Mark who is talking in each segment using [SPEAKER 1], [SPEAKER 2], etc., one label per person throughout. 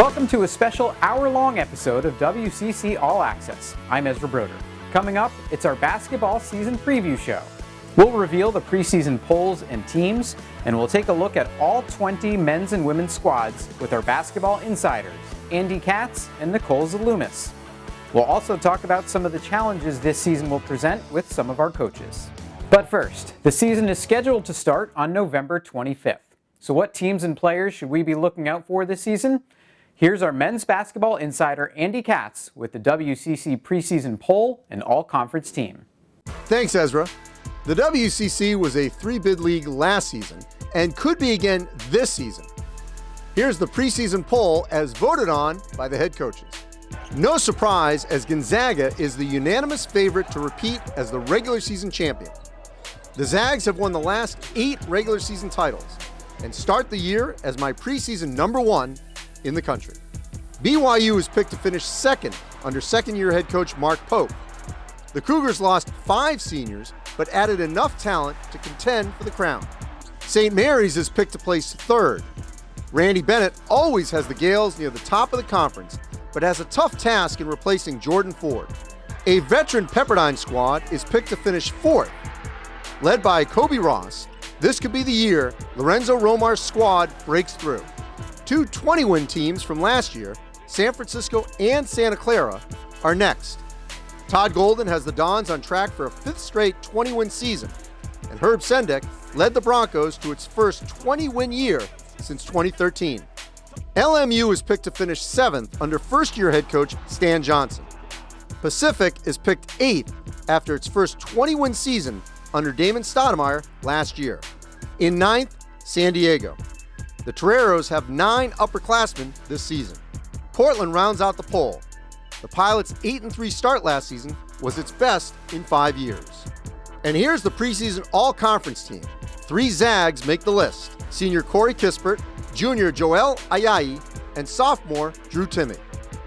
[SPEAKER 1] Welcome to a special hour-long episode of WCC All-Access. I'm Ezra Broder. Coming up, it's our basketball season preview show. We'll reveal the preseason polls and teams, and we'll take a look at all 20 men's and women's squads with our basketball insiders, Andy Katz and Nicole Zaloumis. We'll also talk about some of the challenges this season will present with some of our coaches. But first, the season is scheduled to start on November 25th. So what teams and players should we be looking out for this season? Here's our men's basketball insider, Andy Katz, with the WCC preseason poll and all-conference team.
[SPEAKER 2] Thanks, Ezra. The WCC was a three-bid league last season and could be again this season. Here's the preseason poll as voted on by the head coaches. No surprise, as Gonzaga is the unanimous favorite to repeat as the regular season champion. The Zags have won the last 8 regular season titles and start the year as my preseason number 1 in the country. BYU is picked to finish second under second-year head coach Mark Pope. The Cougars lost 5 seniors, but added enough talent to contend for the crown. St. Mary's is picked to place third. Randy Bennett always has the Gales near the top of the conference, but has a tough task in replacing Jordan Ford. A veteran Pepperdine squad is picked to finish fourth. Led by Kobe Ross, this could be the year Lorenzo Romar's squad breaks through. 2 20-win teams from last year, San Francisco and Santa Clara, are next. Todd Golden has the Dons on track for a 5th straight 20-win season, and Herb Sendek led the Broncos to its first 20-win year since 2013. LMU is picked to finish 7th under first-year head coach Stan Johnson. Pacific is picked 8th after its first 20-win season under Damon Stoudemire last year. In 9th, San Diego. The Toreros have 9 upperclassmen this season. Portland rounds out the poll. The Pilots' 8-3 start last season was its best in 5 years. And here's the preseason all-conference team. 3 Zags make the list. Senior Corey Kispert, junior Joel Ayayi, and sophomore Drew Timme.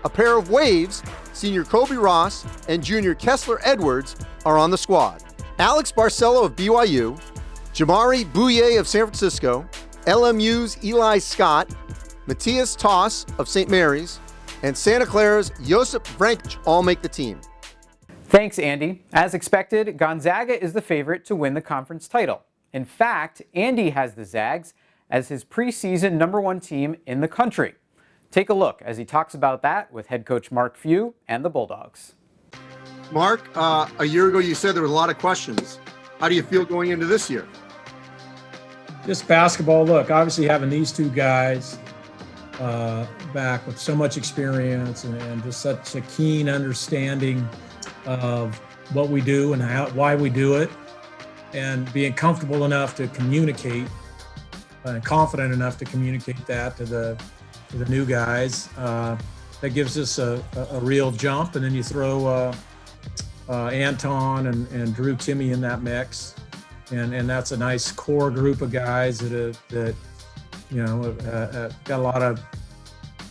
[SPEAKER 2] A pair of Waves, senior Kobe Ross and junior Kessler Edwards, are on the squad. Alex Barcelo of BYU, Jamari Bouye of San Francisco, LMU's Eli Scott, Matthias Toss of St. Mary's, and Santa Clara's Josip Vrankic all make the team.
[SPEAKER 1] Thanks, Andy. As expected, Gonzaga is the favorite to win the conference title. In fact, Andy has the Zags as his preseason number 1 team in the country. Take a look as he talks about that with head coach Mark Few and the Bulldogs.
[SPEAKER 2] Mark, a year ago you said there were a lot of questions. How do you feel going into this year?
[SPEAKER 3] Just basketball, look, obviously having these 2 guys back with so much experience and just such a keen understanding of what we do and why we do it, and being comfortable enough to communicate and confident enough to communicate that to the new guys, that gives us a real jump. And then you throw Anton and Drew Timme in that mix. And that's a nice core group of guys that got a lot of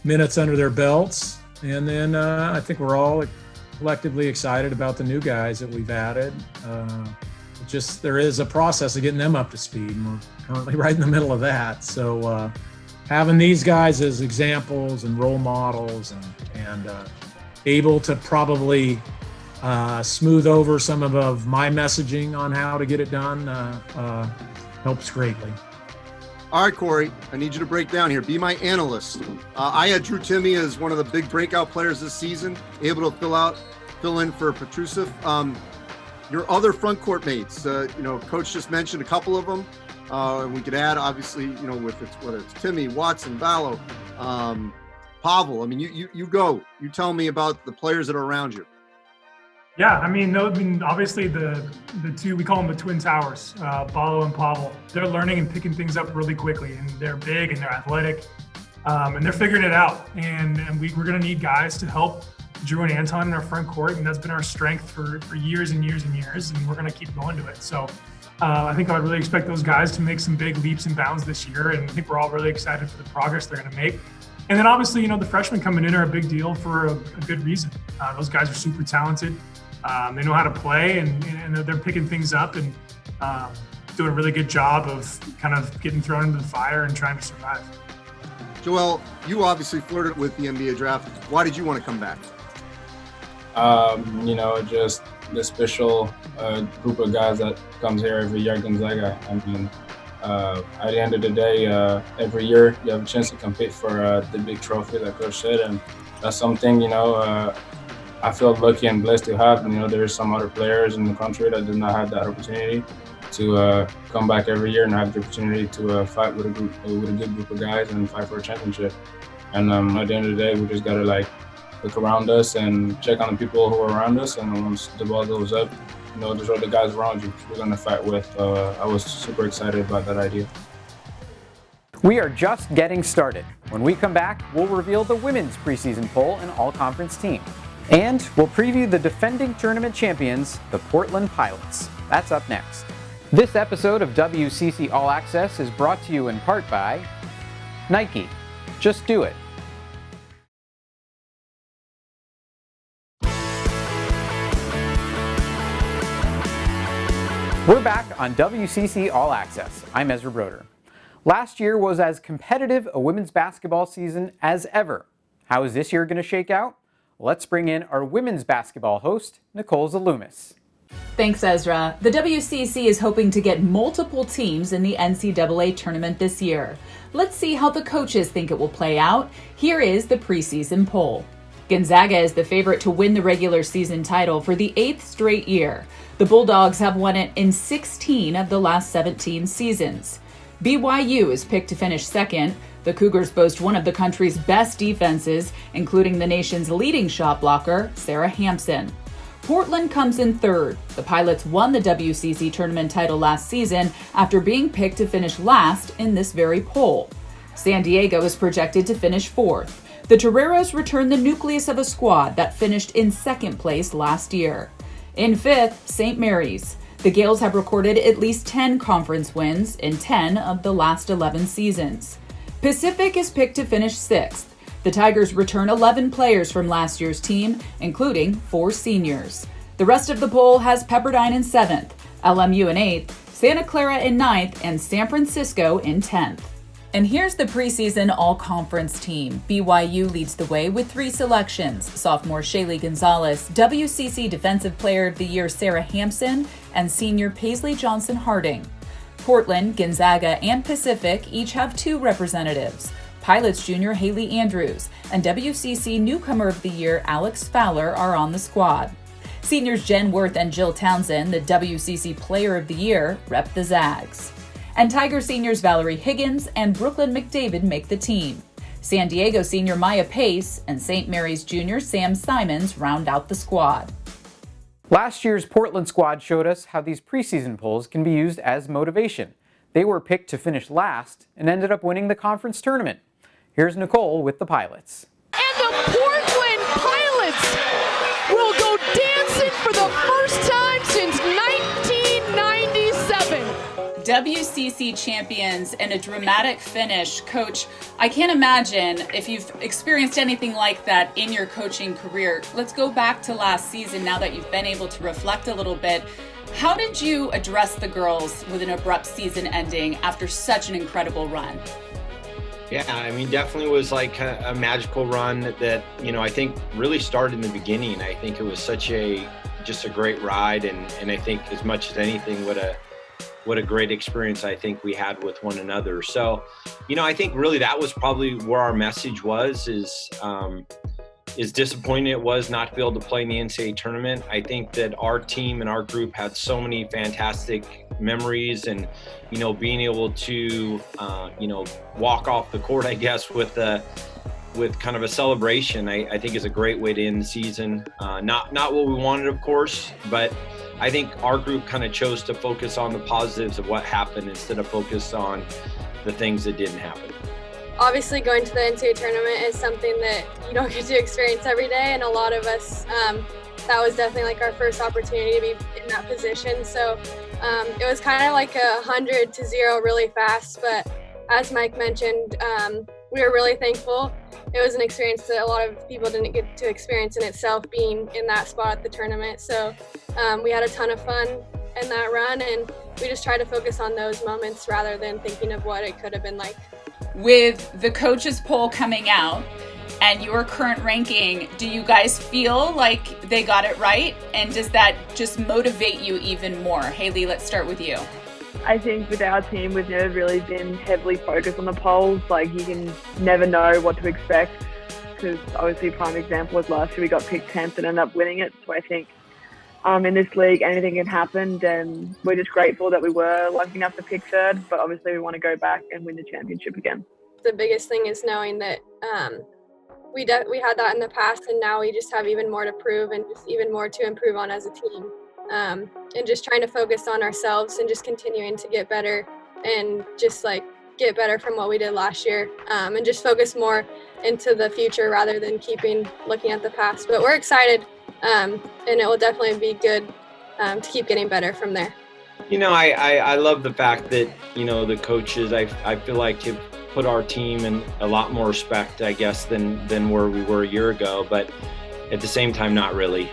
[SPEAKER 3] minutes under their belts. And then I think we're all collectively excited about the new guys that we've added. There is a process of getting them up to speed, and we're currently right in the middle of that. So having these guys as examples and role models and able to probably smooth over some of my messaging on how to get it done helps greatly.
[SPEAKER 2] All right, Corey, I need you to break down here. Be my analyst. I had Drew Timme as one of the big breakout players this season, able to fill in for Petrusev. Your other front court mates, Coach just mentioned a couple of them. We could add, obviously, whether it's Timme, Watson, Ballo, Pavel. I mean, you go. You tell me about the players that are around you.
[SPEAKER 4] Yeah, obviously the 2, we call them the Twin Towers, Ballo and Pavel. They're learning and picking things up really quickly, and they're big and they're athletic, and they're figuring it out. And we're going to need guys to help Drew and Anton in our front court, and that's been our strength for years and years and years, and we're going to keep going to it. So I think I would really expect those guys to make some big leaps and bounds this year, and I think we're all really excited for the progress they're going to make. And then obviously, the freshmen coming in are a big deal for a good reason. Those guys are super talented. They know how to play, and they're picking things up and doing a really good job of kind of getting thrown into the fire and trying to survive.
[SPEAKER 2] Joel, you obviously flirted with the NBA draft. Why did you want to come back?
[SPEAKER 5] Just the special group of guys that comes here every year at Gonzaga. I mean, at the end of the day, every year you have a chance to compete for the big trophy, like Coach said, and that's something, I feel lucky and blessed to have. There's some other players in the country that did not have that opportunity to come back every year and have the opportunity to fight with a good group of guys and fight for a championship. And at the end of the day, we just gotta look around us and check on the people who are around us. And once the ball goes up, there's other guys around you we're gonna fight with. I was super excited about that idea.
[SPEAKER 1] We are just getting started. When we come back, we'll reveal the women's preseason poll and all-conference team. And we'll preview the defending tournament champions, the Portland Pilots. That's up next. This episode of WCC All-Access is brought to you in part by Nike. Just do it. We're back on WCC All-Access. I'm Ezra Broder. Last year was as competitive a women's basketball season as ever. How is this year going to shake out? Let's bring in our women's basketball host, Nicole Zaloumis.
[SPEAKER 6] Thanks, Ezra. The WCC is hoping to get multiple teams in the NCAA tournament this year. Let's see how the coaches think it will play out. Here is the preseason poll. Gonzaga is the favorite to win the regular season title for the 8th straight year. The Bulldogs have won it in 16 of the last 17 seasons. BYU is picked to finish second. The Cougars boast one of the country's best defenses, including the nation's leading shot blocker, Sarah Hampson. Portland comes in third. The Pilots won the WCC tournament title last season after being picked to finish last in this very poll. San Diego is projected to finish fourth. The Toreros return the nucleus of a squad that finished in second place last year. In fifth, St. Mary's. The Gales have recorded at least 10 conference wins in 10 of the last 11 seasons. Pacific is picked to finish sixth. The Tigers return 11 players from last year's team, including 4 seniors. The rest of the poll has Pepperdine in 7th, LMU in 8th, Santa Clara in 9th, and San Francisco in 10th. And here's the preseason all-conference team. BYU leads the way with 3 selections: sophomore Shaylee Gonzalez, WCC Defensive Player of the Year Sarah Hampson, and senior Paisley Johnson-Harding. Portland, Gonzaga, and Pacific each have 2 representatives. Pilots junior Haley Andrews and WCC Newcomer of the Year Alex Fowler are on the squad. Seniors Jen Worth and Jill Townsend, the WCC Player of the Year, rep the Zags. And Tiger seniors Valerie Higgins and Brooklyn McDavid make the team. San Diego senior Maya Pace and St. Mary's junior Sam Simons round out the squad.
[SPEAKER 1] Last year's Portland squad showed us how these preseason polls can be used as motivation. They were picked to finish last and ended up winning the conference tournament. Here's Nicole with the Pilots.
[SPEAKER 7] And the Portland Pilots will go dancing for the first time since 1997.
[SPEAKER 6] WCC champions and a dramatic finish. Coach, I can't imagine if you've experienced anything like that in your coaching career. Let's go back to last season now that you've been able to reflect a little bit. How did you address the girls with an abrupt season ending after such an incredible run?
[SPEAKER 8] Yeah, I mean, definitely was like a magical run that, I think really started in the beginning. I think it was just a great ride. And I think as much as anything, what a great experience I think we had with one another. So, I think really that was probably where our message was, is disappointing it was not to be able to play in the NCAA tournament. I think that our team and our group had so many fantastic memories, and, being able to, walk off the court, I guess, with kind of a celebration, I think is a great way to end the season. Not what we wanted, of course, but I think our group kind of chose to focus on the positives of what happened instead of focus on the things that didn't happen.
[SPEAKER 9] Obviously, going to the NCAA tournament is something that you don't get to experience every day, and a lot of us, that was definitely like our first opportunity to be in that position. So it was kind of like 100 to 0 really fast, but as Mike mentioned, we were really thankful. It was an experience that a lot of people didn't get to experience in itself, being in that spot at the tournament. So we had a ton of fun in that run, and we just tried to focus on those moments rather than thinking of what it could have been like.
[SPEAKER 6] with the coaches poll coming out and your current ranking, do you guys feel like they got it right? And does that just motivate you even more? Haley, let's start with you.
[SPEAKER 10] I think with our team, we've never really been heavily focused on the polls. Like, you can never know what to expect, because obviously prime example was last year we got picked 10th and ended up winning it. So I think in this league, anything can happen, and we're just grateful that we were lucky enough to pick third, but obviously we want to go back and win the championship again.
[SPEAKER 9] The biggest thing is knowing that we had that in the past, and now we just have even more to prove and just even more to improve on as a team. And just trying to focus on ourselves and just continuing to get better and just like get better from what we did last year, and just focus more into the future rather than looking at the past. But we're excited, and it will definitely be good to keep getting better from there.
[SPEAKER 8] I love the fact that, the coaches, I feel like have put our team in a lot more respect, I guess, than where we were a year ago, but at the same time, not really.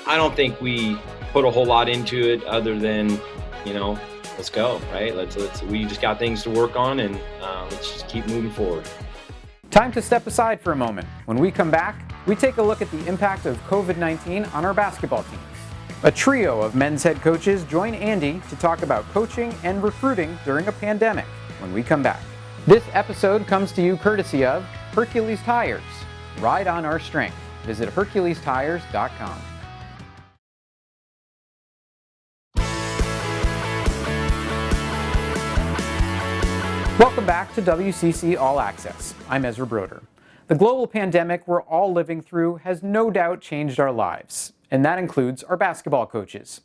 [SPEAKER 8] I don't think we put a whole lot into it other than, let's go, right? We just got things to work on, and let's just keep moving forward.
[SPEAKER 1] Time to step aside for a moment. When we come back, we take a look at the impact of COVID-19 on our basketball teams. A trio of men's head coaches join Andy to talk about coaching and recruiting during a pandemic when we come back. This episode comes to you courtesy of Hercules Tires. Ride on our strength. Visit HerculesTires.com. Welcome back to WCC All-Access. I'm Ezra Broder. The global pandemic we're all living through has no doubt changed our lives, and that includes our basketball coaches.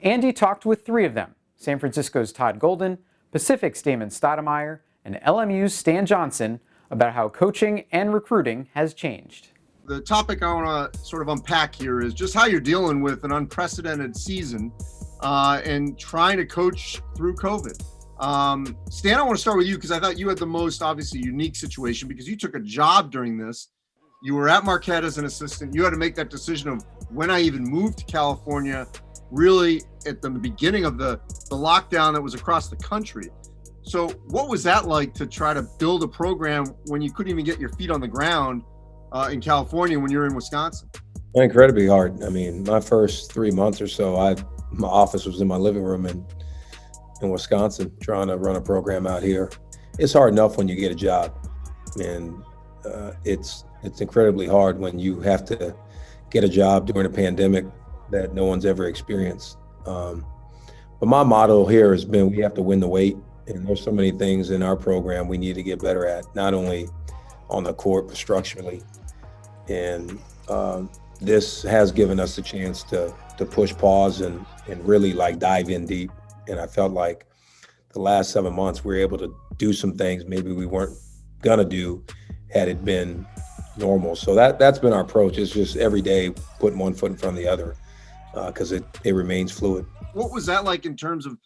[SPEAKER 1] Andy talked with three of them: San Francisco's Todd Golden, Pacific's Damon Stoudemire, and LMU's Stan Johnson, about how coaching and recruiting has changed.
[SPEAKER 2] The topic I want to sort of unpack here is just how you're dealing with an unprecedented season and trying to coach through COVID. Stan, I want to start with you because I thought you had the most obviously unique situation because you took a job during this. You were at Marquette as an assistant. You had to make that decision of when I even moved to California, really at the beginning of the lockdown that was across the country. So what was that like to try to build a program when you couldn't even get your feet on the ground in California when you were in Wisconsin?
[SPEAKER 11] Incredibly hard. I mean, my first 3 months or so, my office was in my living room in Wisconsin, trying to run a program out here. It's hard enough when you get a job, and it's incredibly hard when you have to get a job during a pandemic that no one's ever experienced. But my motto here has been, we have to win the weight, and there's so many things in our program we need to get better at, not only on the court, but structurally. And this has given us a chance to push pause and really like dive in deep. And I felt like the last 7 months, we were able to do some things maybe we weren't gonna do had it been normal. So that's been our approach. It's just every day putting one foot in front of the other because it remains fluid.
[SPEAKER 2] What was that like in terms of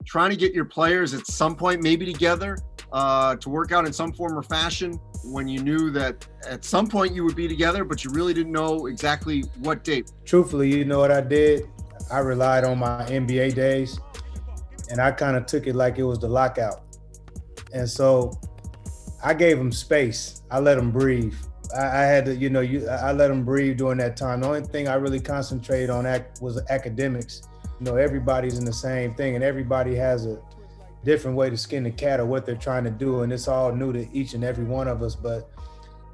[SPEAKER 2] trying to get your players at some point maybe together to work out in some form or fashion when you knew that at some point you would be together, but you really didn't know exactly what date?
[SPEAKER 3] Truthfully, you know what I did? I relied on my NBA days, and I kind of took it like it was the lockout. And so I gave them space. I let them breathe. I had to, I let them breathe during that time. The only thing I really concentrated on was academics. Everybody's in the same thing, and everybody has a different way to skin the cat or what they're trying to do, and it's all new to each and every one of us. But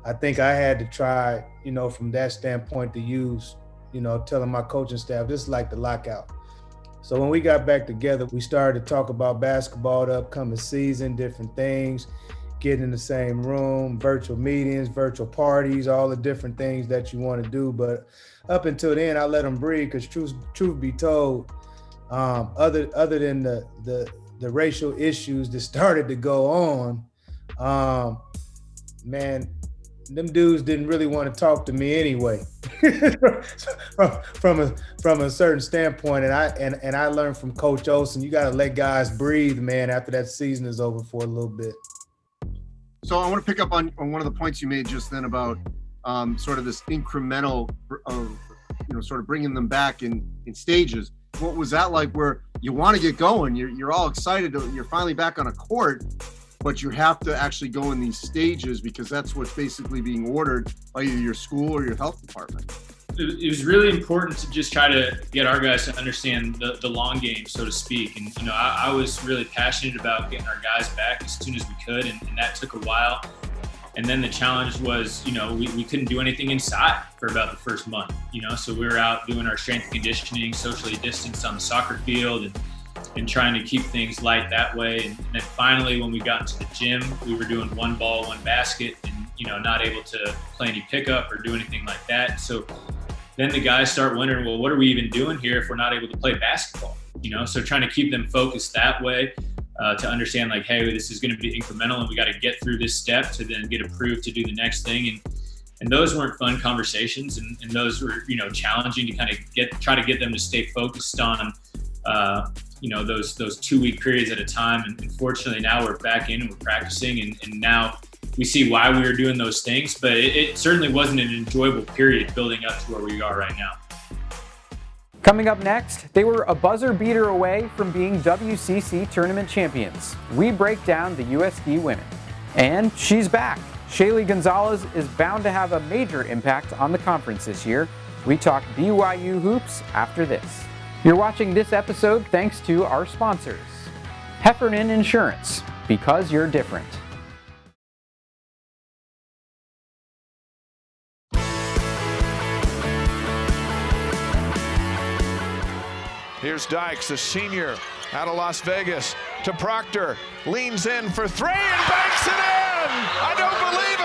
[SPEAKER 3] I think I had to try, from that standpoint to use, telling my coaching staff, this is like the lockout. So when we got back together, we started to talk about basketball, the upcoming season, different things, getting in the same room, virtual meetings, virtual parties, all the different things that you want to do. But up until then, I let them breathe because truth be told, other than the racial issues that started to go on, man, them dudes didn't really want to talk to me anyway, from a certain standpoint. And I learned from Coach Olsen, you got to let guys breathe, man, after that season is over for a little bit.
[SPEAKER 2] So I want to pick up on one of the points you made just then about sort of this incremental of, sort of bringing them back in stages. What was that like where you want to get going? You're all excited. You're finally back on a court. but you have to actually go in these stages because that's what's basically being ordered by either your school or your health department.
[SPEAKER 12] It was really important to just try to get our guys to understand the long game, so to speak. And, you know, I was really passionate about getting our guys back as soon as we could, and that took a while. And then the challenge was, you know, we couldn't do anything inside for about the first month, you know, so we were out doing our strength and conditioning, socially distanced on the soccer field, and trying to keep things light that way. And then finally, when we got into the gym, we were doing one ball, one basket, and, you know, not able to play any pickup or do anything like that. So then the guys start wondering, well, what are we even doing here if we're not able to play basketball? You know, so trying to keep them focused that way, to understand like, hey, this is going to be incremental and we got to get through this step to then get approved to do the next thing. And those weren't fun conversations, and those were, you know, challenging to kind of try to get them to stay focused on, you know, those 2 week periods at a time. And fortunately now we're back in and we're practicing, and now we see why we were doing those things, but it certainly wasn't an enjoyable period building up to where we are right now.
[SPEAKER 1] Coming up next, they were a buzzer beater away from being WCC tournament champions. We break down the USD women. And she's back. Shaylee Gonzalez is bound to have a major impact on the conference this year. We talk BYU hoops after this. You're watching this episode thanks to our sponsors. Heffernan Insurance, because you're different.
[SPEAKER 13] Here's Dykes, a senior out of Las Vegas, to Proctor, leans in for three and banks it in! I don't believe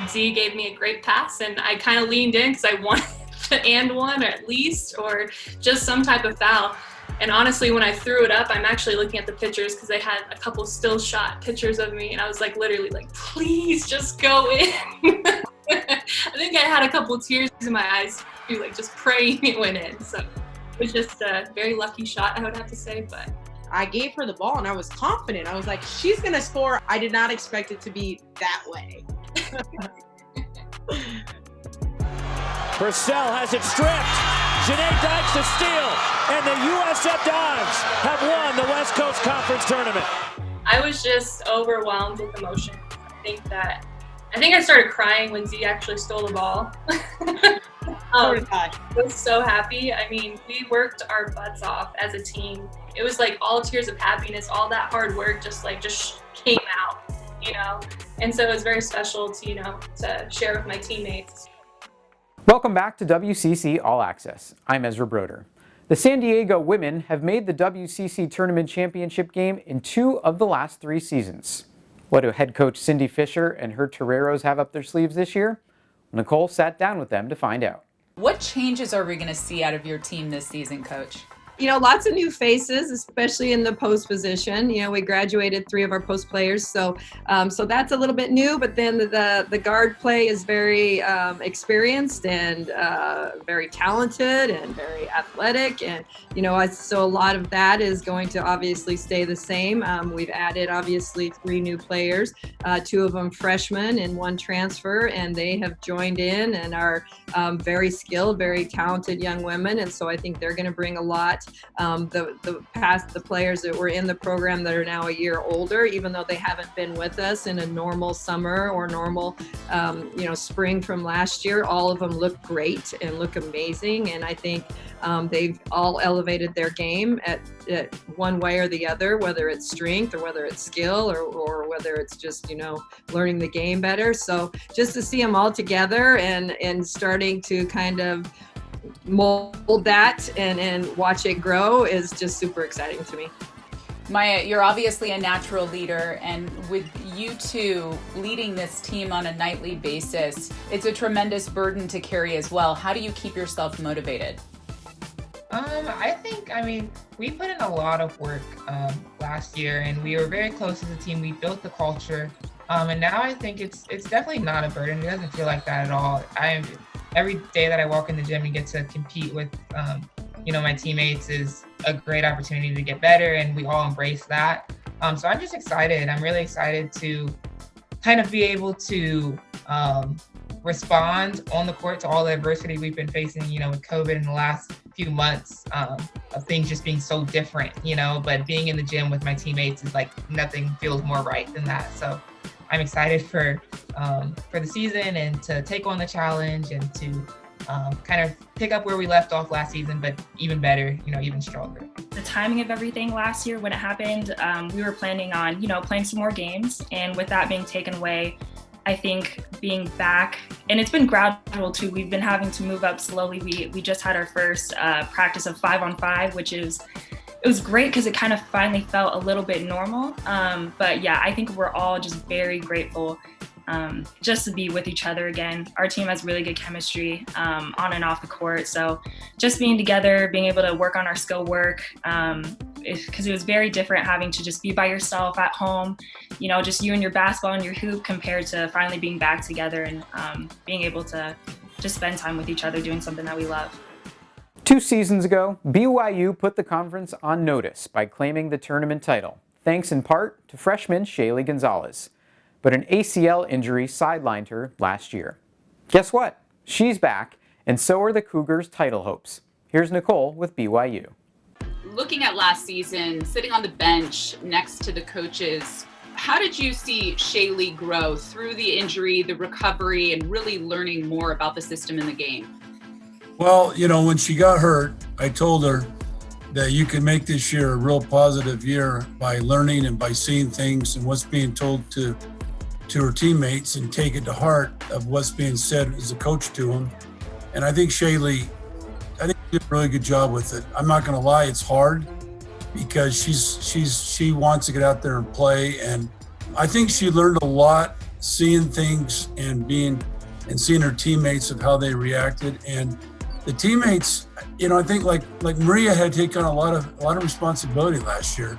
[SPEAKER 13] it!
[SPEAKER 14] Z gave me a great pass, and I kind of leaned in because I wanted the and one, or at least, or just some type of foul. And honestly, when I threw it up, I'm actually looking at the pictures because they had a couple still shot pictures of me, and I was like literally like, please just go in. I think I had a couple tears in my eyes, like just praying it went in. So it was just a very lucky shot, I would have to say. But
[SPEAKER 15] I gave her the ball and I was confident. I was like, she's gonna score. I did not expect it to be that way.
[SPEAKER 16] Purcell has it stripped. Janae Dykes to steal, and the USF Dogs have won the West Coast Conference Tournament.
[SPEAKER 14] I was just overwhelmed with emotion. I think I started crying when Z actually stole the ball. I was so happy. I mean, we worked our butts off as a team. It was like all tears of happiness, all that hard work just came out, you know? And so it was very special to, you know, to share with my teammates.
[SPEAKER 1] Welcome back to WCC All-Access. I'm Ezra Broder. The San Diego women have made the WCC Tournament Championship game in 2 of the last 3 seasons. What do head coach Cindy Fisher and her Toreros have up their sleeves this year? Nicole sat down with them to find out.
[SPEAKER 6] What changes are we going to see out of your team this season, Coach?
[SPEAKER 17] You know, lots of new faces, especially in the post position. You know, we graduated 3 of our post players, so that's a little bit new. But then the guard play is very experienced and very talented and very athletic, and you know, so a lot of that is going to obviously stay the same. We've added obviously 3 new players, 2 of them freshmen and 1 transfer, and they have joined in and are very skilled, very talented young women, and so I think they're going to bring a lot. The players that were in the program that are now a year older, even though they haven't been with us in a normal summer or normal spring from last year, all of them look great and look amazing, and I think they've all elevated their game at one way or the other, whether it's strength or whether it's skill or whether it's just, you know, learning the game better. So just to see them all together and starting to kind of mold that and watch it grow is just super exciting to me.
[SPEAKER 6] Maya, you're obviously a natural leader, and with you 2 leading this team on a nightly basis, it's a tremendous burden to carry as well. How do you keep yourself motivated?
[SPEAKER 18] I mean, we put in a lot of work last year, and we were very close as a team. We built the culture, and now I think it's definitely not a burden. It doesn't feel like that at all. Every day that I walk in the gym and get to compete with, my teammates is a great opportunity to get better, and we all embrace that. So I'm just excited. I'm really excited to kind of be able to respond on the court to all the adversity we've been facing, you know, with COVID in the last few months of things just being so different, but being in the gym with my teammates is like nothing feels more right than that. So I'm excited for the season and to take on the challenge and to kind of pick up where we left off last season, but even better, even stronger.
[SPEAKER 19] The timing of everything last year when it happened, we were planning on, playing some more games. And with that being taken away, I think being back, and it's been gradual too. We've been having to move up slowly. We just had our first practice of 5-on-5, it was great because it kind of finally felt a little bit normal. But yeah, I think we're all just very grateful just to be with each other again. Our team has really good chemistry on and off the court. So just being together, being able to work on our skill work, because it was very different having to just be by yourself at home, just you and your basketball and your hoop compared to finally being back together and being able to just spend time with each other doing something that we love.
[SPEAKER 1] 2 seasons ago, BYU put the conference on notice by claiming the tournament title, thanks in part to freshman Shaylee Gonzalez. But an ACL injury sidelined her last year. Guess what? She's back, and so are the Cougars' title hopes. Here's Nicole with BYU.
[SPEAKER 6] Looking at last season, sitting on the bench next to the coaches, how did you see Shaylee grow through the injury, the recovery, and really learning more about the system in the game?
[SPEAKER 20] Well, when she got hurt, I told her that you can make this year a real positive year by learning and by seeing things and what's being told to her teammates and take it to heart of what's being said as a coach to them. And I think Shaylee did a really good job with it. I'm not going to lie, it's hard because she wants to get out there and play. And I think she learned a lot seeing things and seeing her teammates of how they reacted. And the teammates, I think like Maria had taken on a lot of responsibility last year.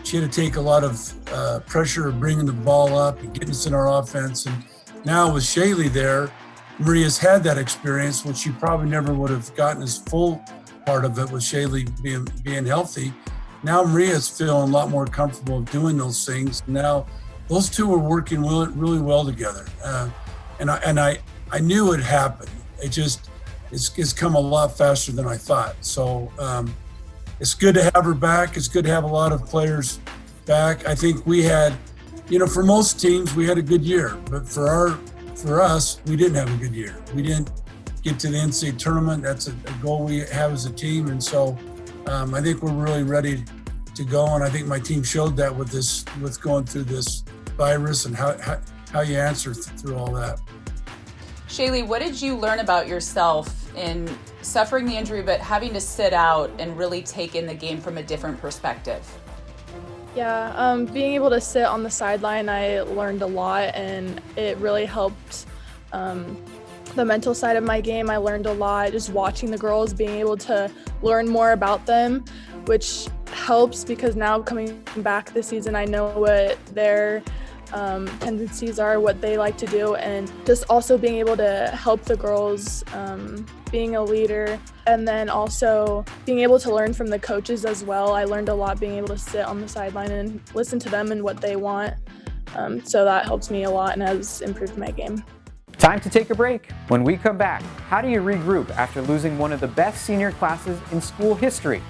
[SPEAKER 20] She had to take a lot of pressure of bringing the ball up and getting us in our offense. And now with Shaylee there, Maria's had that experience, which she probably never would have gotten as full part of it with Shaylee being healthy. Now Maria's feeling a lot more comfortable doing those things. Now those two are working really well together. And I knew it happened. It's come a lot faster than I thought. So it's good to have her back. It's good to have a lot of players back. I think we had, for most teams, we had a good year. But for us, we didn't have a good year. We didn't get to the NCAA tournament. That's a goal we have as a team. And so I think we're really ready to go. And I think my team showed that with going through this virus and how you answer through all that.
[SPEAKER 6] Shaylee, what did you learn about yourself in suffering the injury but having to sit out and really take in the game from a different perspective?
[SPEAKER 9] Yeah, being able to sit on the sideline, I learned a lot, and it really helped the mental side of my game. I learned a lot just watching the girls, being able to learn more about them, which helps because now coming back this season, I know what their tendencies are, what they like to do, and just also being able to help the girls, being a leader, and then also being able to learn from the coaches as well. I learned a lot being able to sit on the sideline and listen to them and what they want. So that helps me a lot and has improved my game.
[SPEAKER 1] Time to take a break. When we come back, how do you regroup after losing one of the best senior classes in school history?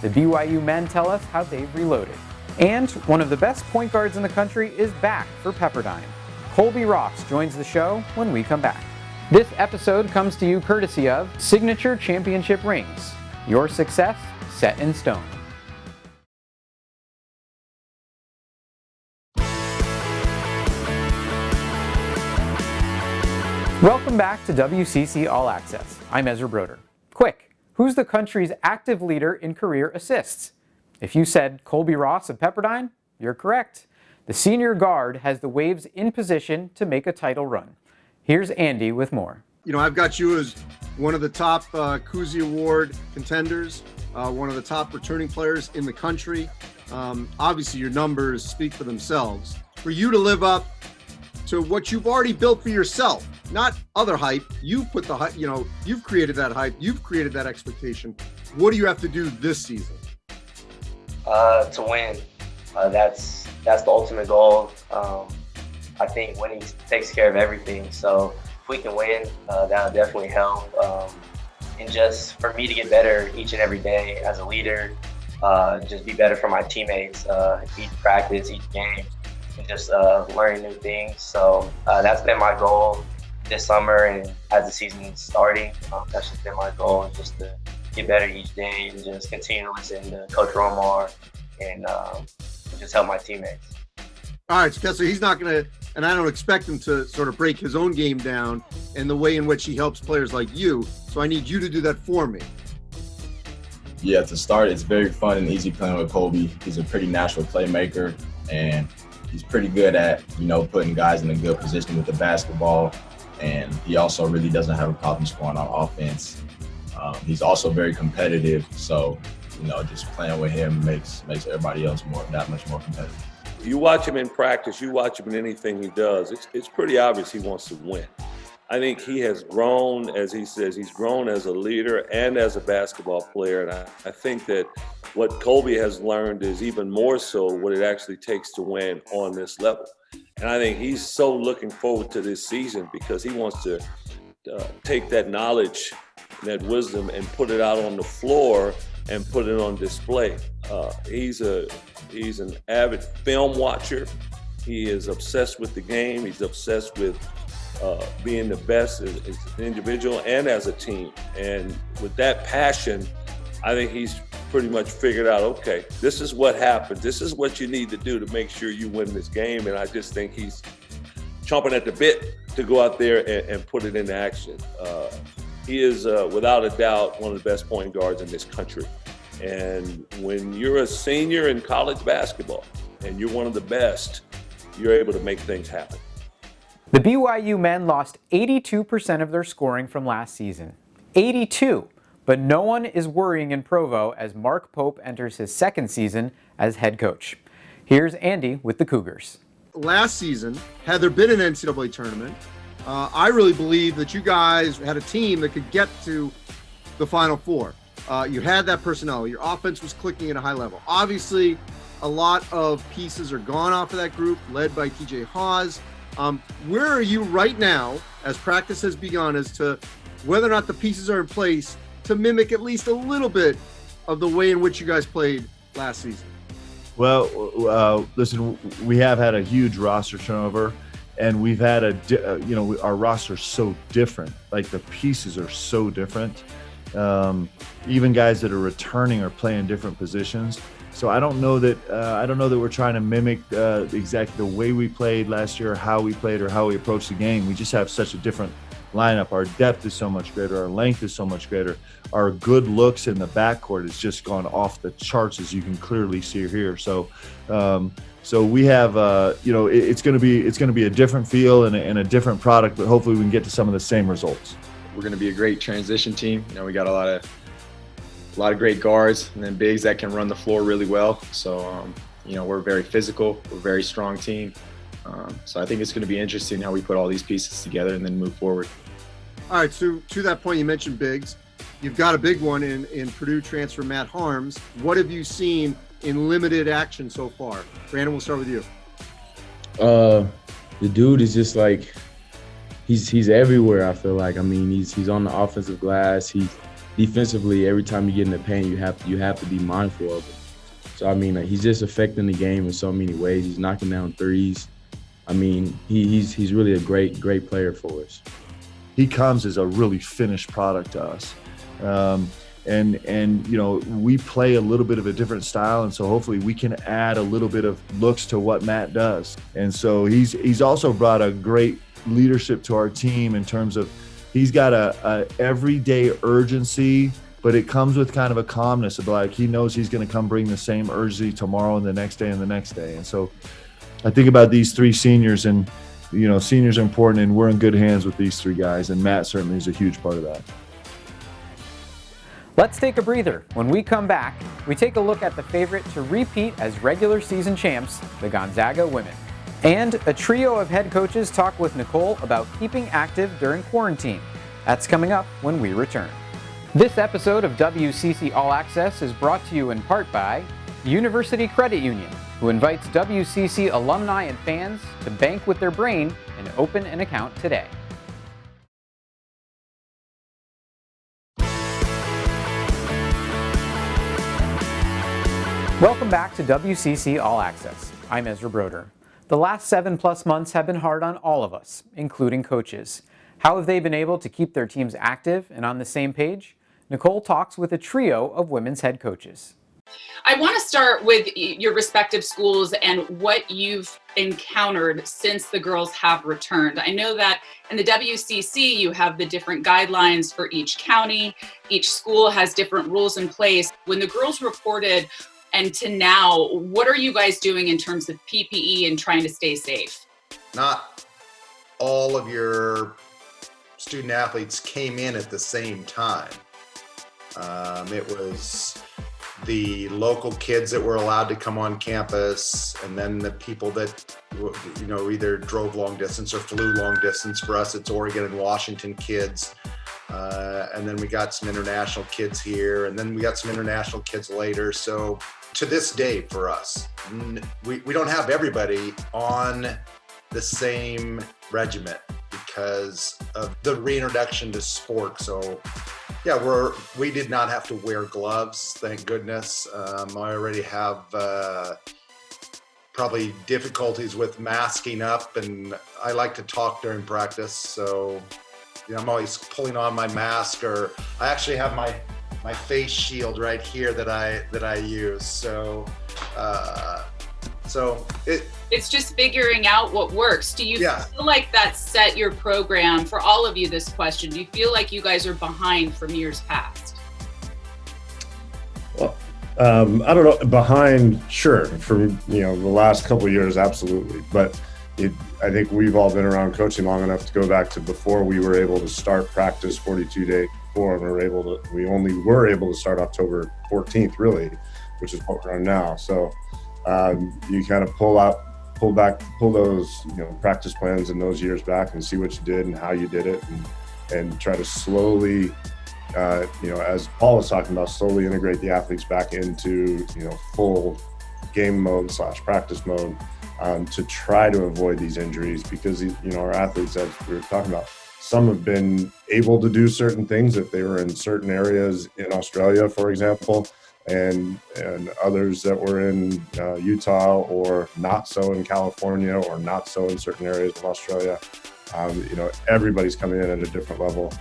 [SPEAKER 1] The BYU men tell us how they've reloaded. And one of the best point guards in the country is back for Pepperdine. Colby Ross joins the show when we come back. This episode comes to you courtesy of Signature Championship Rings. Your success set in stone. Welcome back to WCC All-Access. I'm Ezra Broder. Quick, who's the country's active leader in career assists? If you said Colby Ross of Pepperdine, you're correct. The senior guard has the Waves in position to make a title run. Here's Andy with more.
[SPEAKER 2] I've got you as one of the top Cousy Award contenders, one of the top returning players in the country. Obviously, your numbers speak for themselves. For you to live up to what you've already built for yourself, not other hype. You've put the hype, you've created that hype. You've created that expectation. What do you have to do this season?
[SPEAKER 21] To win. That's the ultimate goal. I think winning takes care of everything. So if we can win, that'll definitely help. and just for me to get better each and every day as a leader, just be better for my teammates, each practice, each game, and just learning new things. So that's been my goal this summer, and as the season's starting, that's just been my goal, just to get better each day and just continue to listen to Coach Romar and just help my teammates.
[SPEAKER 2] All right, so he's not going to, and I don't expect him to sort of break his own game down and the way in which he helps players like you. So I need you to do that for me.
[SPEAKER 4] Yeah, to start, it's very fun and easy playing with Kobe. He's a pretty natural playmaker, and he's pretty good at, putting guys in a good position with the basketball. And he also really doesn't have a problem scoring on offense. He's also very competitive, so just playing with him makes everybody else that much more competitive.
[SPEAKER 22] You watch him in practice, you watch him in anything he does, it's pretty obvious he wants to win. I think he has grown, as he says, he's grown as a leader and as a basketball player. And I think that what Kobe has learned is even more so what it actually takes to win on this level. And I think he's so looking forward to this season because he wants to take that knowledge, that wisdom, and put it out on the floor and put it on display. He's an avid film watcher. He is obsessed with the game. He's obsessed with being the best as an individual and as a team. And with that passion, I think he's pretty much figured out, okay, this is what happens. This is what you need to do to make sure you win this game. And I just think he's chomping at the bit to go out there and put it into action. He is, without a doubt, one of the best point guards in this country. And when you're a senior in college basketball and you're one of the best, you're able to make things happen.
[SPEAKER 1] The BYU men lost 82% of their scoring from last season. 82! But no one is worrying in Provo as Mark Pope enters his second season as head coach. Here's Andy with the Cougars.
[SPEAKER 2] Last season, had there been an NCAA tournament, I really believe that you guys had a team that could get to the Final Four. You had that personnel. Your offense was clicking at a high level. Obviously, a lot of pieces are gone off of that group, led by TJ Haws. Where are you right now, as practice has begun, as to whether or not the pieces are in place to mimic at least a little bit of the way in which you guys played last season?
[SPEAKER 23] Well, listen, we have had a huge roster turnover, and we've had our roster's so different. Like, the pieces are so different. Even guys that are returning are playing different positions. So I don't know that we're trying to mimic exactly the way we played last year, or how we played, or how we approached the game. We just have such a different lineup. Our depth is so much greater. Our length is so much greater. Our good looks in the backcourt has just gone off the charts, as you can clearly see here. So we have, it's going to be a different feel and a different product, but hopefully we can get to some of the same results.
[SPEAKER 24] We're going to be a great transition team. We got a lot of great guards and then bigs that can run the floor really well. So, we're very physical. We're a very strong team. So I think it's going to be interesting how we put all these pieces together and then move forward.
[SPEAKER 2] All right, so to that point, you mentioned bigs. You've got a big one in Purdue transfer Matt Harms. What have you seen in limited action so far? Brandon, we'll start with you.
[SPEAKER 25] The dude is just like, he's everywhere, I feel like. I mean, he's on the offensive glass. He's defensively, every time you get in the paint, you have to be mindful of it. So, I mean, he's just affecting the game in so many ways. He's knocking down threes. I mean, he's really a great player for us.
[SPEAKER 23] He comes as a really finished product to us. And we play a little bit of a different style, and so hopefully we can add a little bit of looks to what Matt does. And so he's also brought a great leadership to our team in terms of he's got a everyday urgency, but it comes with kind of a calmness of, like, he knows he's going to come bring the same urgency tomorrow and the next day and the next day. And so I think about these three seniors, and seniors are important, and we're in good hands with these three guys, and Matt certainly is a huge part of that.
[SPEAKER 1] Let's take a breather. When we come back, we take a look at the favorite to repeat as regular season champs, the Gonzaga women. And a trio of head coaches talk with Nicole about keeping active during quarantine. That's coming up when we return. This episode of WCC All-Access is brought to you in part by University Credit Union, who invites WCC alumni and fans to bank with their brain and open an account today. Welcome back to WCC All-Access. I'm Ezra Broder. The last 7+ months have been hard on all of us, including coaches. How have they been able to keep their teams active and on the same page? Nicole talks with a trio of women's head coaches.
[SPEAKER 6] I want to start with your respective schools and what you've encountered since the girls have returned. I know that in the WCC, you have the different guidelines for each county. Each school has different rules in place. When the girls reported and to now, what are you guys doing in terms of PPE and trying to stay safe?
[SPEAKER 5] Not all of your student athletes came in at the same time. It was the local kids that were allowed to come on campus, and then the people that, you know, either drove long distance or flew long distance. For us, it's Oregon and Washington kids. And then we got some international kids here, and then we got some international kids later. So to this day for us, we don't have everybody on the same regiment because of the reintroduction to sport. So yeah, we did not have to wear gloves, thank goodness. I already have probably difficulties with masking up, and I like to talk during practice. So yeah, I'm always pulling on my mask, or I actually have my face shield right here that I use. So
[SPEAKER 6] it's just figuring out what works. Do you feel like that set your program for all of you? This question: do you feel like you guys are behind from years past?
[SPEAKER 7] Well, I don't know. Behind, sure. From the last couple of years, absolutely. But I think we've all been around coaching long enough to go back to before we were able to start practice 42 days before, and we only were able to start October 14th, really, which is what we're on now. So you kind of pull those practice plans in those years back and see what you did and how you did it, and try to slowly, as Paul was talking about, slowly integrate the athletes back into full game mode / practice mode, to try to avoid these injuries, because our athletes, as we were talking about, some have been able to do certain things if they were in certain areas in Australia, for example, and others that were in Utah, or not so in California, or not so in certain areas of Australia. Everybody's coming in at a different level,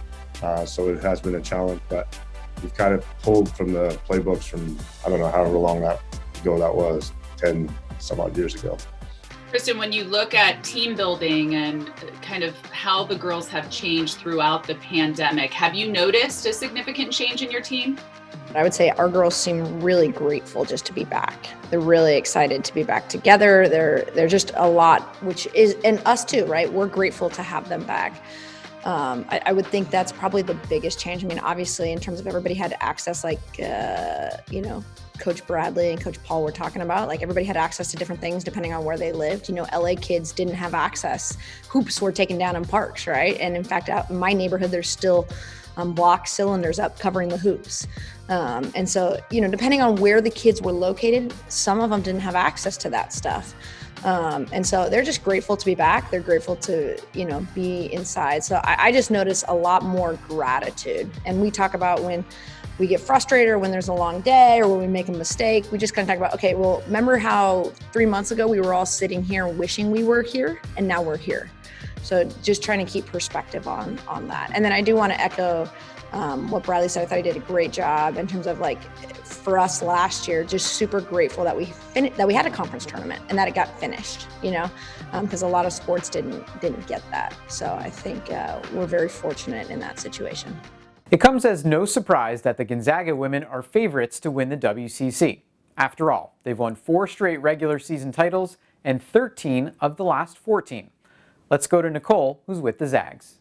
[SPEAKER 7] so it has been a challenge. But we've kind of pulled from the playbooks from, I don't know however long ago that was, 10 some odd years ago.
[SPEAKER 6] Kristen, when you look at team building and kind of how the girls have changed throughout the pandemic, have you noticed a significant change in your team?
[SPEAKER 8] I would say our girls seem really grateful just to be back. They're really excited to be back together. They're just a lot, which is, and us too, right? We're grateful to have them back. I would think that's probably the biggest change. I mean, obviously, in terms of everybody had access, like, Coach Bradley and Coach Paul were talking about, like, everybody had access to different things depending on where they lived. LA kids didn't have access. Hoops were taken down in parks, right? And in fact, out in my neighborhood, there's still block cylinders up covering the hoops. And so, depending on where the kids were located, some of them didn't have access to that stuff. And so they're just grateful to be back. They're grateful to, be inside. So I just notice a lot more gratitude. And we talk about when we get frustrated, or when there's a long day, or when we make a mistake, we just kind of talk about, okay, well, remember how 3 months ago we were all sitting here wishing we were here, and now we're here. So just trying to keep perspective on that. And then I do want to echo what Bradley said. I thought he did a great job in terms of, like, for us last year, just super grateful that we had a conference tournament and that it got finished, because a lot of sports didn't get that. So I think we're very fortunate in that situation.
[SPEAKER 1] It comes as no surprise that the Gonzaga women are favorites to win the WCC. After all, they've won 4 straight regular season titles and 13 of the last 14. Let's go to Nicole, who's with the Zags.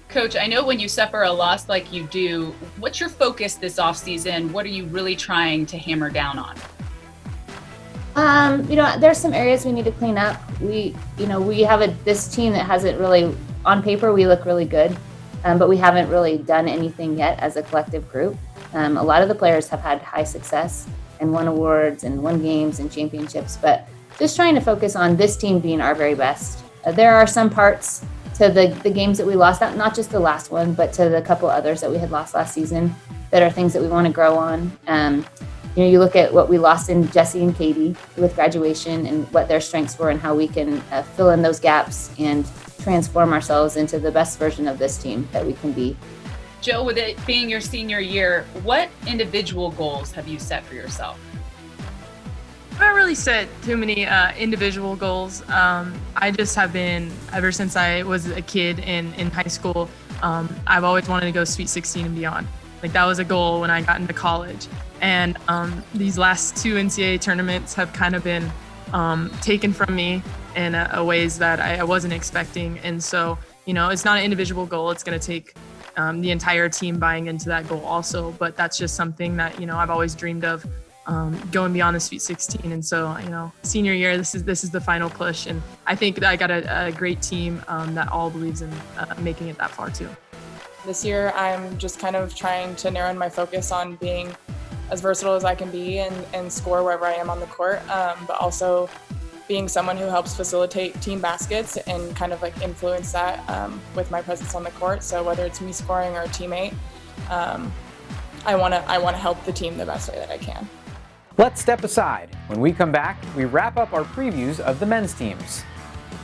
[SPEAKER 6] Coach, I know when you suffer a loss like you do, what's your focus this offseason? What are you really trying to hammer down on?
[SPEAKER 10] There's some areas we need to clean up. We have this team that hasn't really, on paper, we look really good, but we haven't really done anything yet as a collective group. A lot of the players have had high success and won awards and won games and championships, but just trying to focus on this team being our very best. There are some parts to the games that we lost, not just the last one, but to the couple others that we had lost last season, that are things that we want to grow on. you look at what we lost in Jesse and Katie with graduation and what their strengths were and how we can fill in those gaps and transform ourselves into the best version of this team that we can be.
[SPEAKER 6] Jill, with it being your senior year, what individual goals have you set for yourself?
[SPEAKER 3] I haven't really set too many individual goals. I just have been, ever since I was a kid in high school, I've always wanted to go Sweet 16 and beyond. Like, that was a goal when I got into college. And these last 2 NCAA tournaments have kind of been taken from me in a ways that I wasn't expecting. And so, it's not an individual goal. It's going to take the entire team buying into that goal also. But that's just something that, I've always dreamed of, going beyond the Sweet 16. And so, senior year, this is the final push. And I think that I got a great team that all believes in making it that far too.
[SPEAKER 11] This year, I'm just kind of trying to narrow in my focus on being as versatile as I can be and score wherever I am on the court, but also being someone who helps facilitate team baskets and kind of like influence that with my presence on the court. So whether it's me scoring or a teammate, I want to help the team the best way that I can.
[SPEAKER 1] Let's step aside. When we come back, we wrap up our previews of the men's teams.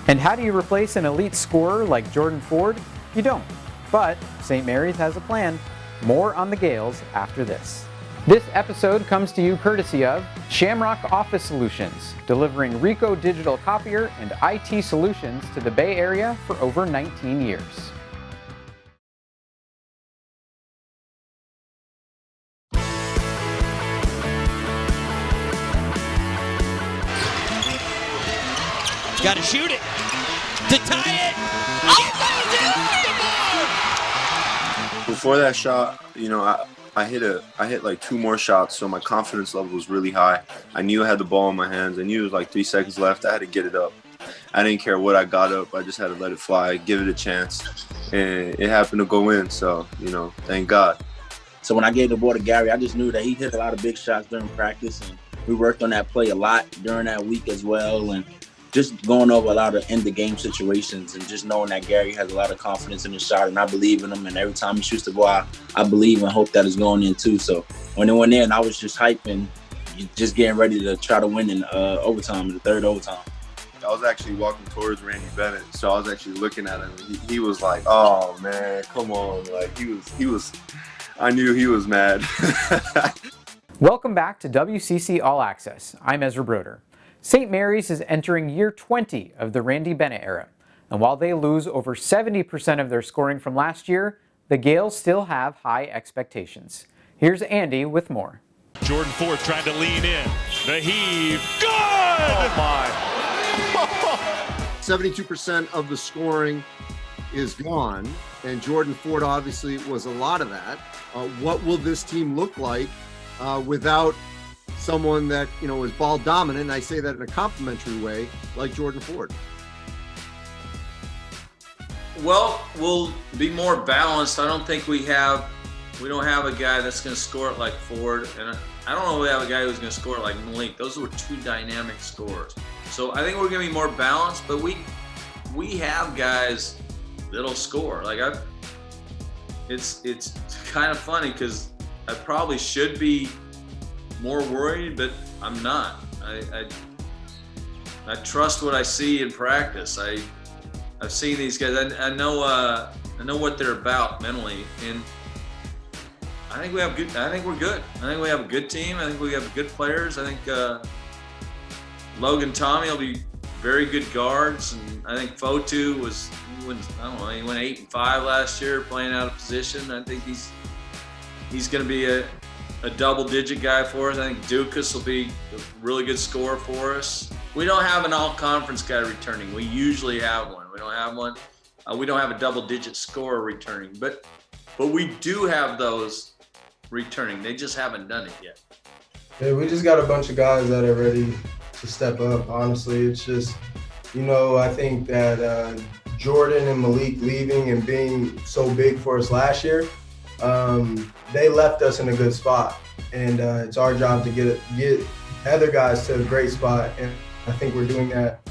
[SPEAKER 1] And how do you replace an elite scorer like Jordan Ford? You don't. But St. Mary's has a plan. More on the Gales after this. This episode comes to you courtesy of Shamrock Office Solutions, delivering Ricoh digital copier and IT solutions to the Bay Area for over 19 years.
[SPEAKER 16] Got to shoot it to tie it.
[SPEAKER 12] Before that shot, I hit like 2 more shots, so my confidence level was really high. I knew I had the ball in my hands. I knew it was like 3 seconds left. I had to get it up. I didn't care what I got up. I just had to let it fly, give it a chance, and it happened to go in. So, thank God.
[SPEAKER 13] So when I gave the ball to Gary, I just knew that he hit a lot of big shots during practice, and we worked on that play a lot during that week as well, and just going over a lot of end-the-game situations and just knowing that Gary has a lot of confidence in his shot, and I believe in him. And every time he shoots the ball, I believe and hope that it's going in too. So when it went in, I was just hyping, just getting ready to try to win in overtime, in the third overtime.
[SPEAKER 12] I was actually walking towards Randy Bennett, so I was actually looking at him. He was like, "Oh man, come on!" Like he was. I knew he was mad.
[SPEAKER 1] Welcome back to WCC All-Access. I'm Ezra Broder. St. Mary's is entering year 20 of the Randy Bennett era, and while they lose over 70% of their scoring from last year, the Gales still have high expectations. Here's Andy with more.
[SPEAKER 16] Jordan Ford trying to lean in. The heave. Good! Oh my.
[SPEAKER 2] 72% of the scoring is gone, and Jordan Ford obviously was a lot of that. What will this team look like without someone that is ball dominant, and I say that in a complimentary way, like Jordan Ford?
[SPEAKER 15] Well, we'll be more balanced. I don't think we don't have a guy that's going to score it like Ford, and I don't know if we have a guy who's going to score it like Malik. Those were 2 dynamic scorers. So I think we're going to be more balanced, but we have guys that'll score. Like it's kind of funny because I probably should be more worried, but I'm not. I trust what I see in practice. I've seen these guys. I know what they're about mentally, and I think we're good. I think we have a good team. I think we have good players. I think Logan Tommy will be very good guards, and I think Fotu he went 8 and 5 last year playing out of position. I think he's going to be a double-digit guy for us. I think Dukas will be a really good scorer for us. We don't have an all-conference guy returning. We usually have one. We don't have one. We don't have a double-digit scorer returning, but we do have those returning. They just haven't done it yet.
[SPEAKER 26] Yeah, we just got a bunch of guys that are ready to step up. Honestly, it's just, I think that Jordan and Malik leaving and being so big for us last year, they left us in a good spot, and it's our job to get other guys to a great spot, and I think we're doing that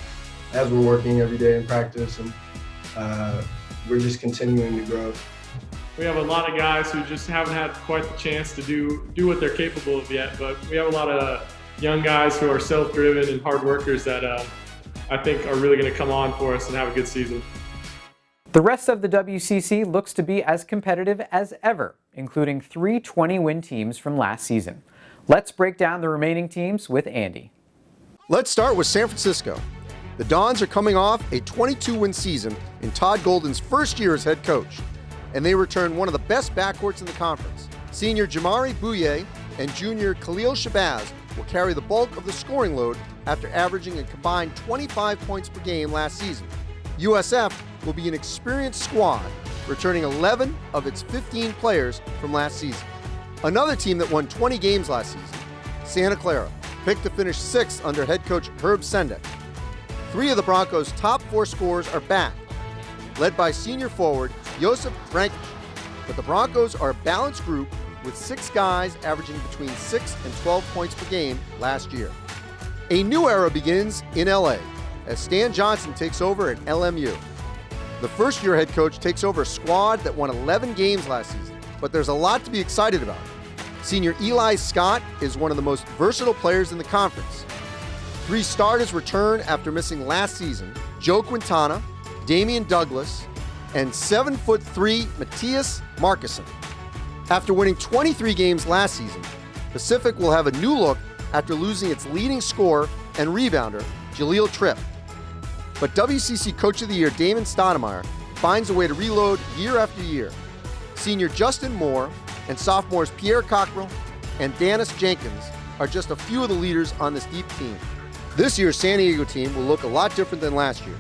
[SPEAKER 26] as we're working every day in practice, and we're just continuing to grow.
[SPEAKER 9] we have a lot of guys who just haven't had quite the chance to do what they're capable of yet. But we have a lot of young guys who are self-driven and hard workers that I think are really going to come on for us and have a good season.
[SPEAKER 1] The rest of the WCC looks to be as competitive as ever, including 3 20-win teams from last season. Let's break down the remaining teams with Andy.
[SPEAKER 2] Let's start with San Francisco. The Dons are coming off a 22-win season in Todd Golden's first year as head coach, and they return one of the best backcourts in the conference. Senior Jamari Bouye and junior Khalil Shabazz will carry the bulk of the scoring load after averaging a combined 25 points per game last season. USF will be an experienced squad, returning 11 of its 15 players from last season. Another team that won 20 games last season, Santa Clara, picked to finish 6th under head coach Herb Sendek. 3 of the Broncos' top 4 scorers are back, led by senior forward Josip Brankic. But the Broncos are a balanced group with 6 guys averaging between 6 and 12 points per game last year. A new era begins in LA as Stan Johnson takes over at LMU. The first-year head coach takes over a squad that won 11 games last season, but there's a lot to be excited about. Senior Eli Scott is one of the most versatile players in the conference. 3 starters return after missing last season: Joe Quintana, Damian Douglas, and 7'3" Matthias Markusson. After winning 23 games last season, Pacific will have a new look after losing its leading scorer and rebounder, Jaleel Tripp. But WCC Coach of the Year Damon Stoudemire finds a way to reload year after year. Senior Justin Moore and sophomores Pierre Cockrell and Danis Jenkins are just a few of the leaders on this deep team. This year's San Diego team will look a lot different than last year's.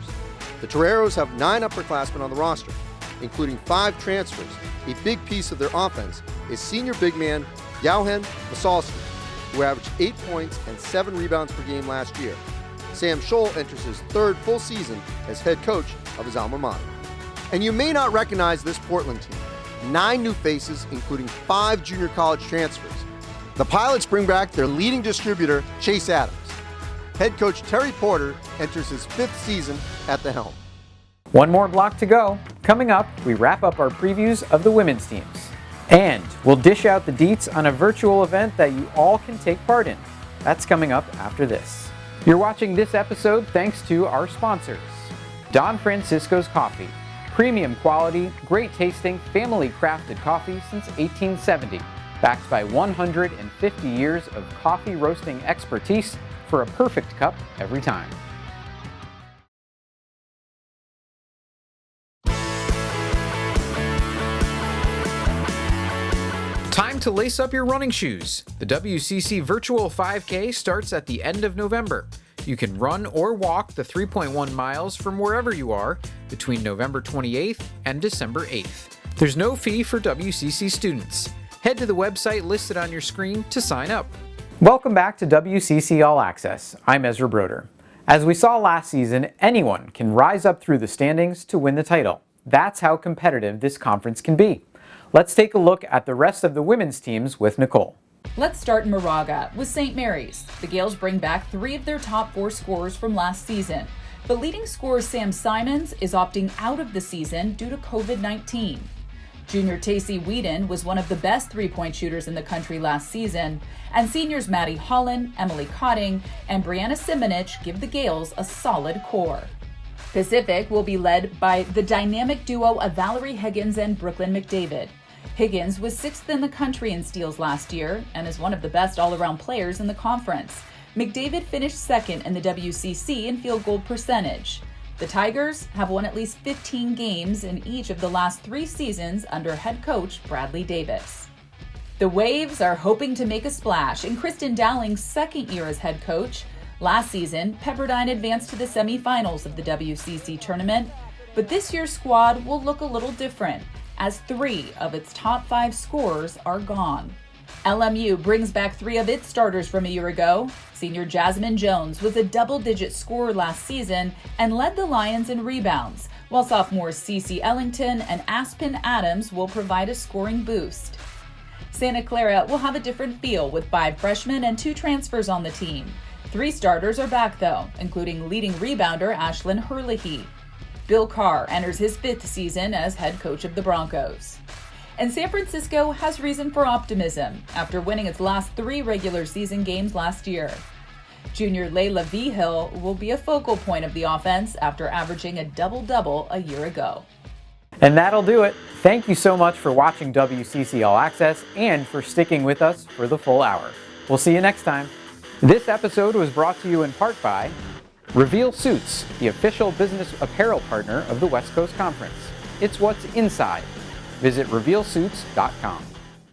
[SPEAKER 2] The Toreros have 9 upperclassmen on the roster, including 5 transfers. A big piece of their offense is senior big man Johan Masalski, who averaged 8 points and 7 rebounds per game last year. Sam Scholl enters his 3rd full season as head coach of his alma mater. And you may not recognize this Portland team. 9 new faces, including 5 junior college transfers. The Pilots bring back their leading distributor, Chase Adams. Head coach Terry Porter enters his 5th season at the helm.
[SPEAKER 1] One more block to go. Coming up, we wrap up our previews of the women's teams. And we'll dish out the deets on a virtual event that you all can take part in. That's coming up after this. You're watching this episode thanks to our sponsors. Don Francisco's Coffee. Premium quality, great tasting, family crafted coffee since 1870. Backed by 150 years of coffee roasting expertise for a perfect cup every time. Time to lace up your running shoes. The WCC Virtual 5K starts at the end of November. You can run or walk the 3.1 miles from wherever you are between November 28th and December 8th. There's no fee for WCC students. Head to the website listed on your screen to sign up. Welcome back to WCC All-Access. I'm Ezra Broder. As we saw last season, anyone can rise up through the standings to win the title. That's how competitive this conference can be. Let's take a look at the rest of the women's teams with Nicole.
[SPEAKER 6] Let's start in Moraga with St. Mary's. The Gales bring back 3 of their top 4 scorers from last season. But leading scorer Sam Simons is opting out of the season due to COVID-19. Junior Tacey Whedon was one of the best 3-point shooters in the country last season, and seniors Maddie Holland, Emily Cotting, and Brianna Simonich give the Gales a solid core. Pacific will be led by the dynamic duo of Valerie Higgins and Brooklyn McDavid. Higgins was 6th in the country in steals last year and is one of the best all-around players in the conference. McDavid finished 2nd in the WCC in field goal percentage. The Tigers have won at least 15 games in each of the last 3 seasons under head coach Bradley Davis. The Waves are hoping to make a splash in Kristen Dowling's 2nd year as head coach. Last season, Pepperdine advanced to the semifinals of the WCC tournament, but this year's squad will look a little different, as 3 of its top 5 scorers are gone. LMU brings back 3 of its starters from a year ago. Senior Jasmine Jones was a double-digit scorer last season and led the Lions in rebounds, while sophomores Cece Ellington and Aspen Adams will provide a scoring boost. Santa Clara will have a different feel with 5 freshmen and 2 transfers on the team. 3 starters are back though, including leading rebounder Ashlyn Herlihy. Bill Carr enters his 5th season as head coach of the Broncos. And San Francisco has reason for optimism after winning its last 3 regular season games last year. Junior Layla Vigil will be a focal point of the offense after averaging a double-double a year ago.
[SPEAKER 1] And that'll do it. Thank you so much for watching WCC All Access and for sticking with us for the full hour. We'll see you next time. This episode was brought to you in part by Reveal Suits, the official business apparel partner of the West Coast Conference. It's what's inside. Visit revealsuits.com.